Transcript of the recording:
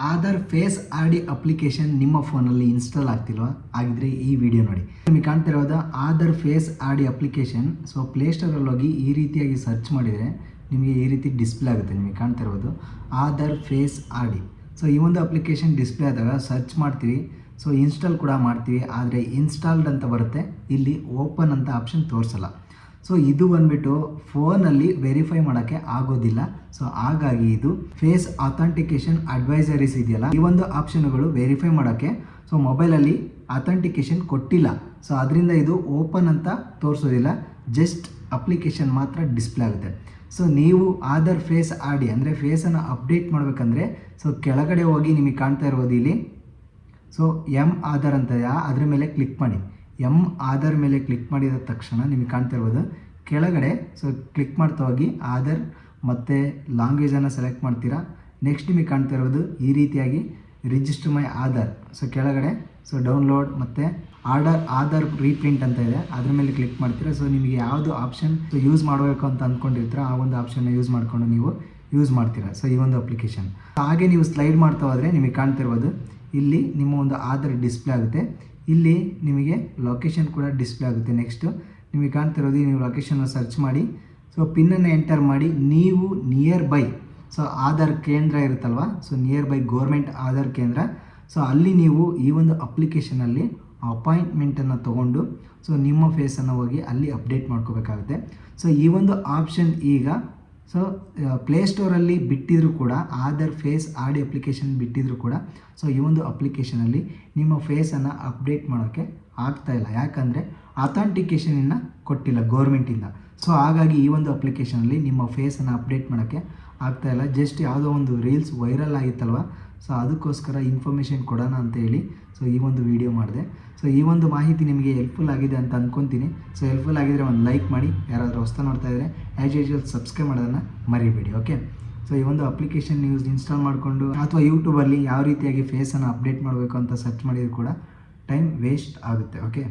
Aadhaar face R D application ನಿಮ್ಮ ಫೋನಲ್ಲಿ install ಆಗ್ತಿಲ್ವಾ? ಆಗಿದ್ರೆ ಈ ವಿಡಿಯೋ ನೋಡಿ. ನಿಮಗೆ ಕಾಣ್ತಿರೋದು Aadhaar face R D application. So ಪ್ಲೇಸ್ಟೋರಲ್ಲಿ ಹೋಗಿ ಈ ರೀತಿಯಾಗಿ ಸರ್ಚ್ ಮಾಡಿದರೆ ನಿಮಗೆ ಈ ರೀತಿ ಡಿಸ್ಪ್ಲೇ ಆಗುತ್ತೆ. ನಿಮಗೆ ಕಾಣ್ತಿರೋದು Aadhaar face R D. So ಈ ಒಂದು ಅಪ್ಲಿಕೇಶನ್ ಡಿಸ್ಪ್ಲೇ ಆದಾಗ ಸರ್ಚ್ ಮಾಡ್ತೀವಿ, ಸೊ ಇನ್ಸ್ಟಾಲ್ ಕೂಡ ಮಾಡ್ತೀವಿ. ಆದರೆ ಇನ್ಸ್ಟಾಲ್ಡ್ ಅಂತ ಬರುತ್ತೆ, ಇಲ್ಲಿ ಓಪನ್ ಅಂತ ಆಪ್ಷನ್ ತೋರಿಸಲ್ಲ. ಸೊ ಇದು ಬಂದ್ಬಿಟ್ಟು ಫೋನಲ್ಲಿ ವೆರಿಫೈ ಮಾಡೋಕ್ಕೆ ಆಗೋದಿಲ್ಲ. ಸೊ ಹಾಗಾಗಿ ಇದು ಫೇಸ್ ಅಥೆಂಟಿಕೇಶನ್ ಅಡ್ವೈಸರೀಸ್ ಇದೆಯಲ್ಲ, ಈ ಒಂದು ಆಪ್ಷನ್ಗಳು ವೆರಿಫೈ ಮಾಡೋಕ್ಕೆ ಸೊ ಮೊಬೈಲಲ್ಲಿ ಅಥೆಂಟಿಕೇಶನ್ ಕೊಟ್ಟಿಲ್ಲ. ಸೊ ಅದರಿಂದ ಇದು ಓಪನ್ ಅಂತ ತೋರಿಸೋದಿಲ್ಲ, ಜಸ್ಟ್ ಅಪ್ಲಿಕೇಶನ್ ಮಾತ್ರ ಡಿಸ್ಪ್ಲೇ ಆಗುತ್ತೆ. ಸೊ ನೀವು ಆಧಾರ್ ಫೇಸ್ ಆರ್ ಡಿ ಅಂದರೆ ಫೇಸನ್ನು ಅಪ್ಡೇಟ್ ಮಾಡಬೇಕಂದ್ರೆ ಸೊ ಕೆಳಗಡೆ ಹೋಗಿ ನಿಮಗೆ ಕಾಣ್ತಾ ಇರೋದು ಇಲ್ಲಿ ಸೊ ಎಮ್ ಆಧಾರ್ ಅಂತ ಅದ್ರ ಮೇಲೆ ಕ್ಲಿಕ್ ಮಾಡಿ. ಎಮ್ ಆಧಾರ್ ಮೇಲೆ ಕ್ಲಿಕ್ ಮಾಡಿದ ತಕ್ಷಣ ನಿಮಗೆ ಕಾಣ್ತಾ ಇರ್ಬೋದು ಕೆಳಗಡೆ. ಸೊ ಕ್ಲಿಕ್ ಮಾಡ್ತಾ ಹೋಗಿ ಆಧಾರ್ ಮತ್ತು ಲ್ಯಾಂಗ್ವೇಜನ್ನು ಸೆಲೆಕ್ಟ್ ಮಾಡ್ತೀರಾ. ನೆಕ್ಸ್ಟ್ ನಿಮಗೆ ಕಾಣ್ತಾ ಇರೋದು ಈ ರೀತಿಯಾಗಿ ರಿಜಿಸ್ಟರ್ ಮೈ ಆಧಾರ್. ಸೊ ಕೆಳಗಡೆ ಸೊ ಡೌನ್ಲೋಡ್ ಮತ್ತು ಆಧಾರ್ ರೀಪ್ರಿಂಟ್ ಅಂತ ಇದೆ, ಅದ್ರ ಮೇಲೆ ಕ್ಲಿಕ್ ಮಾಡ್ತೀರಾ. ಸೊ ನಿಮಗೆ ಯಾವುದು ಆಪ್ಷನ್ ಯೂಸ್ ಮಾಡಬೇಕು ಅಂತ ಅಂದ್ಕೊಂಡಿರ್ತೀರ ಆ ಒಂದು ಆಪ್ಷನ್ನ ಯೂಸ್ ಮಾಡಿಕೊಂಡು ನೀವು ಯೂಸ್ ಮಾಡ್ತೀರಾ. ಸೊ ಈ ಒಂದು ಅಪ್ಲಿಕೇಶನ್ ಹಾಗೆ ನೀವು ಸ್ಲೈಡ್ ಮಾಡ್ತಾ ಹೋದರೆ ನಿಮಗೆ ಕಾಣ್ತಾ ಇರ್ಬೋದು ಇಲ್ಲಿ ನಿಮ್ಮ ಒಂದು ಆಧಾರ್ ಡಿಸ್ಪ್ಲೇ ಆಗುತ್ತೆ. ಇಲ್ಲಿ ನಿಮಗೆ ಲೊಕೇಶನ್ ಕೂಡ ಡಿಸ್ಪ್ಲೇ ಆಗುತ್ತೆ. ನೆಕ್ಸ್ಟು ನಿಮಗೆ ಕಾಣ್ತಿರೋದು ನೀವು ಲೊಕೇಶನ್ನ ಸರ್ಚ್ ಮಾಡಿ, ಸೊ ಪಿನ್ನನ್ನು ಎಂಟರ್ ಮಾಡಿ. ನೀವು ನಿಯರ್ ಬೈ ಸೊ ಆಧಾರ್ ಕೇಂದ್ರ ಇರುತ್ತಲ್ವ, so near by government Aadhaar ಕೇಂದ್ರ, ಸೊ ಅಲ್ಲಿ ನೀವು ಈ ಒಂದು ಅಪ್ಲಿಕೇಶನಲ್ಲಿ ಅಪಾಯಿಂಟ್ಮೆಂಟನ್ನು ತೊಗೊಂಡು ಸೊ ನಿಮ್ಮ ಫೇಸನ್ನು ಹೋಗಿ ಅಲ್ಲಿ ಅಪ್ಡೇಟ್ ಮಾಡ್ಕೋಬೇಕಾಗುತ್ತೆ. ಸೊ ಈ ಒಂದು ಆಪ್ಷನ್ ಈಗ ಸೊ ಪ್ಲೇಸ್ಟೋರಲ್ಲಿ ಬಿಟ್ಟಿದ್ರು ಕೂಡ Aadhaar face R D application ಬಿಟ್ಟಿದ್ರು ಕೂಡ ಸೊ ಈ ಒಂದು ಅಪ್ಲಿಕೇಶನಲ್ಲಿ ನಿಮ್ಮ ಫೇಸನ್ನು ಅಪ್ಡೇಟ್ ಮಾಡೋಕ್ಕೆ ಆಗ್ತಾಯಿಲ್ಲ, ಯಾಕಂದರೆ ಅಥೆಂಟಿಕೇಷನನ್ನು ಕೊಟ್ಟಿಲ್ಲ ಗೌರ್ಮೆಂಟಿಂದ. ಸೊ ಹಾಗಾಗಿ ಈ ಒಂದು ಅಪ್ಲಿಕೇಶನಲ್ಲಿ ನಿಮ್ಮ ಫೇಸನ್ನು ಅಪ್ಡೇಟ್ ಮಾಡೋಕ್ಕೆ ಆಗ್ತಾಯಿಲ್ಲ. ಜಸ್ಟ್ ಯಾವುದೋ ಒಂದು ರೀಲ್ಸ್ ವೈರಲ್ ಆಗಿತ್ತಲ್ವ, ಸೊ ಅದಕ್ಕೋಸ್ಕರ ಇನ್ಫಾರ್ಮೇಷನ್ ಕೊಡೋಣ ಅಂತ ಹೇಳಿ ಸೊ ಈ ಒಂದು ವಿಡಿಯೋ ಮಾಡಿದೆ. ಸೊ ಈ ಒಂದು ಮಾಹಿತಿ ನಿಮಗೆ ಹೆಲ್ಪ್ಫುಲ್ ಆಗಿದೆ ಅಂತ ಅಂದ್ಕೊತೀನಿ. ಸೊ ಹೆಲ್ಪ್ಫುಲ್ ಆಗಿದ್ರೆ ಒಂದು ಲೈಕ್ ಮಾಡಿ, ಯಾರಾದರೂ ಹೊಸ್ತಾ ನೋಡ್ತಾ ಇದ್ದರೆ ಆ್ಯಸ್ ಯೂಶುವಲ್ ಸಬ್ಸ್ಕ್ರೈಬ್ ಮಾಡೋದನ್ನು ಮರಿಬೇಡಿ. ಓಕೆ, ಸೊ ಈ ಒಂದು ಅಪ್ಲಿಕೇಶನ್ ನೀವು ಇನ್ಸ್ಟಾಲ್ ಮಾಡಿಕೊಂಡು ಅಥವಾ ಯೂಟ್ಯೂಬಲ್ಲಿ ಯಾವ ರೀತಿಯಾಗಿ ಫೇಸನ್ನು ಅಪ್ಡೇಟ್ ಮಾಡಬೇಕು ಅಂತ ಸರ್ಚ್ ಮಾಡಿದ್ರು ಕೂಡ ಟೈಮ್ ವೇಸ್ಟ್ ಆಗುತ್ತೆ. ಓಕೆ.